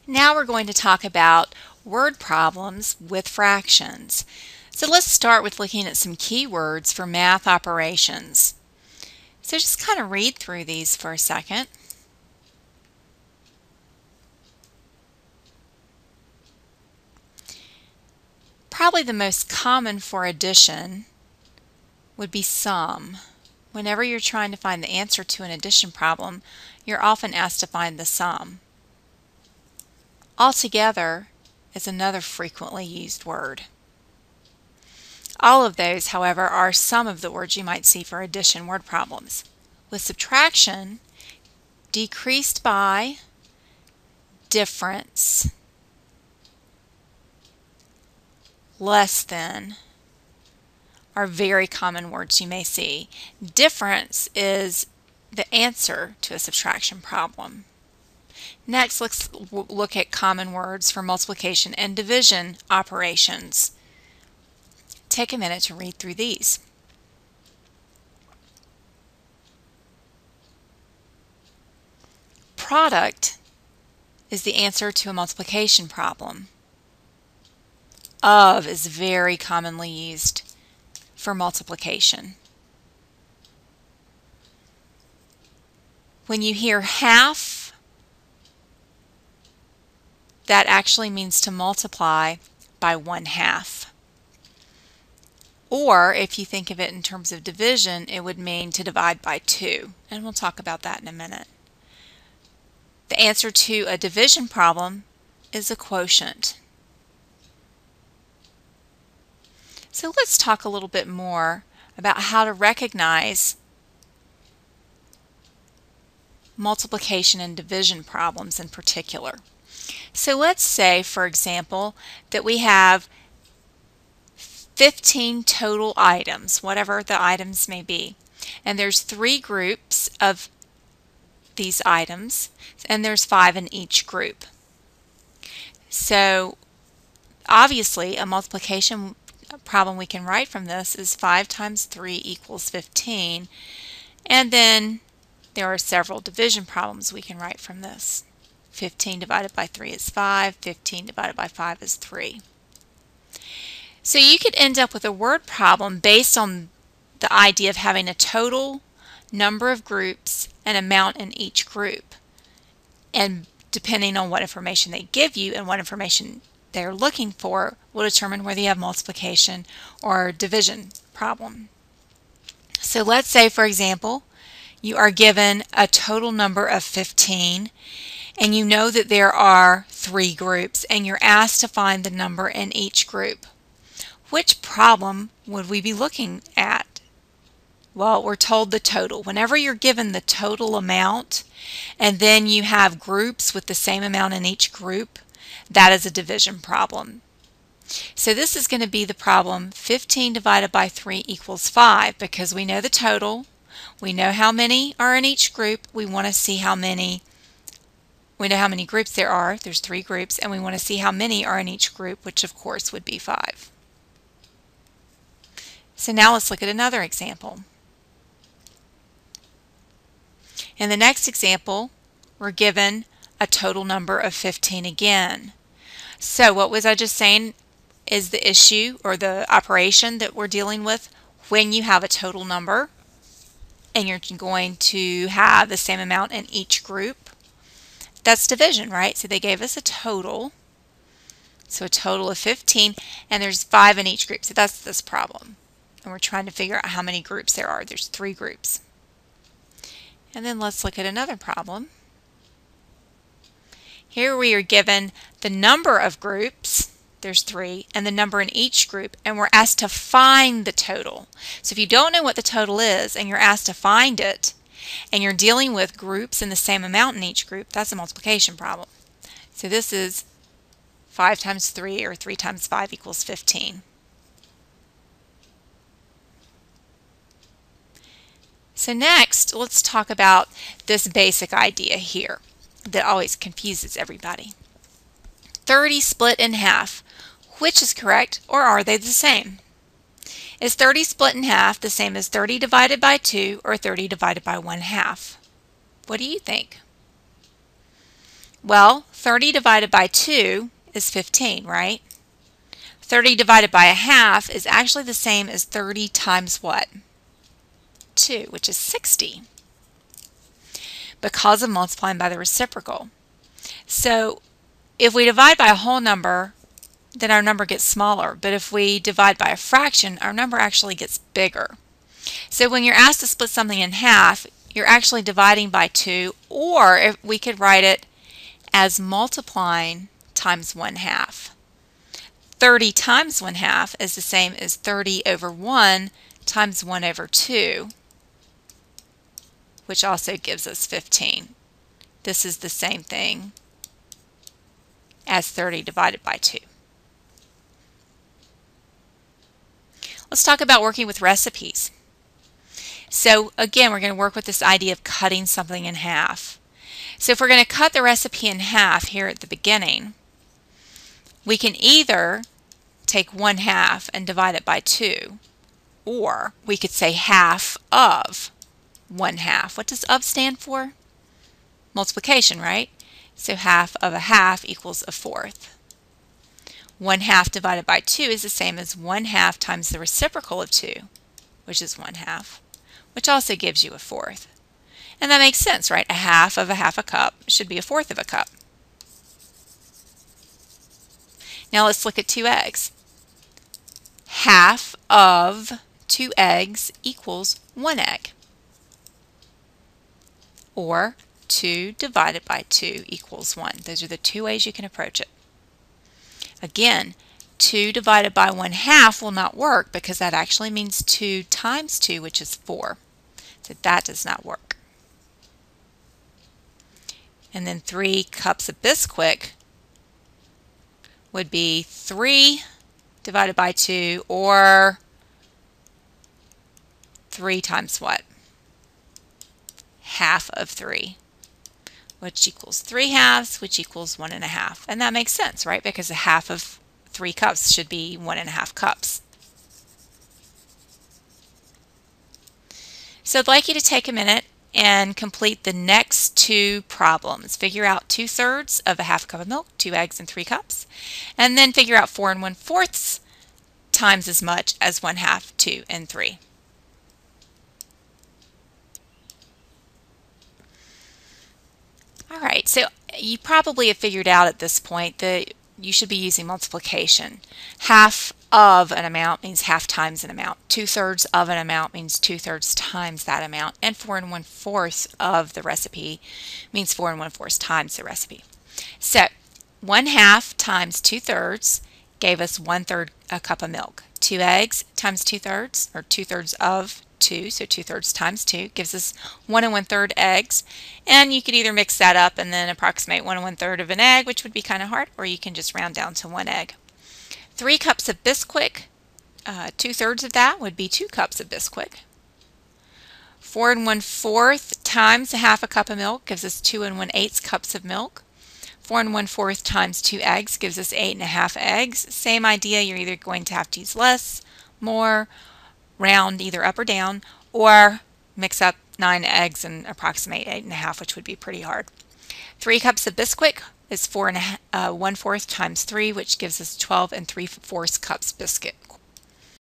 Now we're going to talk about word problems with fractions. So let's start with looking at some keywords for math operations. So just kind of read through these for a second. Probably the most common for addition would be sum. Whenever you're trying to find the answer to an addition problem, you're often asked to find the sum. Altogether is another frequently used word. All of those, however, are some of the words you might see for addition word problems. With subtraction, decreased by, difference, less than are very common words you may see. Difference is the answer to a subtraction problem. Next, let's look at common words for multiplication and division operations. Take a minute to read through these. Product is the answer to a multiplication problem. Of is very commonly used for multiplication. When you hear half, that actually means to multiply by 1/2. Or if you think of it in terms of division, it would mean to divide by 2. And we'll talk about that in a minute. The answer to a division problem is a quotient. So let's talk a little bit more about how to recognize multiplication and division problems in particular. So let's say, for example, that we have 15 total items, whatever the items may be, and there's 3 groups of these items, and there's 5 in each group. So obviously a multiplication problem we can write from this is 5 times 3 equals 15, and then there are several division problems we can write from this. 15 divided by 3 is 5, 15 divided by 5 is 3. So you could end up with a word problem based on the idea of having a total number of groups and amount in each group. And depending on what information they give you and what information they're looking for will determine whether you have multiplication or division problem. So let's say, for example, you are given a total number of 15 and you know that there are 3 groups and you're asked to find the number in each group. Which problem would we be looking at? Well, we're told the total. Whenever you're given the total amount and then you have groups with the same amount in each group, that is a division problem. So this is going to be the problem 15 divided by 3 equals 5 because we know the total, we know how many are in each group, we want to see how many, we know how many groups there are, there's 3 groups, and we want to see how many are in each group, which of course would be 5. So now let's look at another example. In the next example, we're given a total number of 15 again. So what was I just saying is the issue or the operation that we're dealing with when you have a total number and you're going to have the same amount in each group? That's division, right? So they gave us a total. So a total of 15 and there's 5 in each group. So that's this problem. And we're trying to figure out how many groups there are. There's 3 groups. And then let's look at another problem. Here we are given the number of groups, there's 3, and the number in each group, and we're asked to find the total. So if you don't know what the total is and you're asked to find it, and you're dealing with groups in the same amount in each group, that's a multiplication problem. So this is 5 times 3 or 3 times 5 equals 15. So next, let's talk about this basic idea here that always confuses everybody. 30 split in half. Which is correct, or are they the same? Is 30 split in half the same as 30 divided by 2 or 30 divided by 1/2? What do you think? Well, 30 divided by 2 is 15, right? 30 divided by a half is actually the same as 30 times what? 2, which is 60, because of multiplying by the reciprocal. So if we divide by a whole number, then our number gets smaller. But if we divide by a fraction, our number actually gets bigger. So when you're asked to split something in half, you're actually dividing by 2, or if we could write it as multiplying times 1/2. 30 times 1/2 is the same as 30 over 1 times 1 over 2, which also gives us 15. This is the same thing as 30 divided by 2. Let's talk about working with recipes. So again, we're going to work with this idea of cutting something in half. So if we're going to cut the recipe in half here at the beginning, we can either take 1/2 and divide it by 2, or we could say half of 1/2. What does of stand for? Multiplication, right? So half of a half equals a fourth. 1/2 divided by 2 is the same as 1/2 times the reciprocal of 2, which is 1/2, which also gives you a fourth. And that makes sense, right? A half of a half a cup should be a fourth of a cup. Now let's look at 2 eggs. Half of 2 eggs equals 1 egg. Or 2 divided by 2 equals 1. Those are the two ways you can approach it. Again, 2 divided by 1/2 will not work because that actually means 2 times 2, which is 4. So that does not work. And then 3 cups of Bisquick would be 3 divided by 2, or 3 times what? Half of 3, which equals 3/2, which equals 1 1/2. And that makes sense, right? Because a half of 3 cups should be 1 1/2 cups. So I'd like you to take a minute and complete the next 2 problems. Figure out 2/3 of a half cup of milk, 2 eggs, and 3 cups. And then figure out 4 1/4 times as much as 1/2, 2, and 3. All right, so you probably have figured out at this point that you should be using multiplication. Half of an amount means half times an amount. 2/3 of an amount means 2/3 times that amount. And 4 1/4 of the recipe means 4 1/4 times the recipe. So 1/2 times 2/3 gave us 1/3 a cup of milk. 2 eggs times 2/3, or 2/3 of 2, so 2/3 times 2 gives us 1 1/3 eggs. And you could either mix that up and then approximate 1 1/3 of an egg, which would be kind of hard, or you can just round down to 1 egg. 3 cups of Bisquick, 2/3 of that would be 2 cups of Bisquick. 4 1/4 times a half a cup of milk gives us 2 1/8 cups of milk. 4 1/4 times 2 eggs gives us 8 1/2 eggs. Same idea, you're either going to have to use less, more, round either up or down, or mix up 9 eggs and approximate 8 1/2, which would be pretty hard. 3 cups of Bisquick is 4 1/4 times 3, which gives us 12 3/4 cups Bisquick.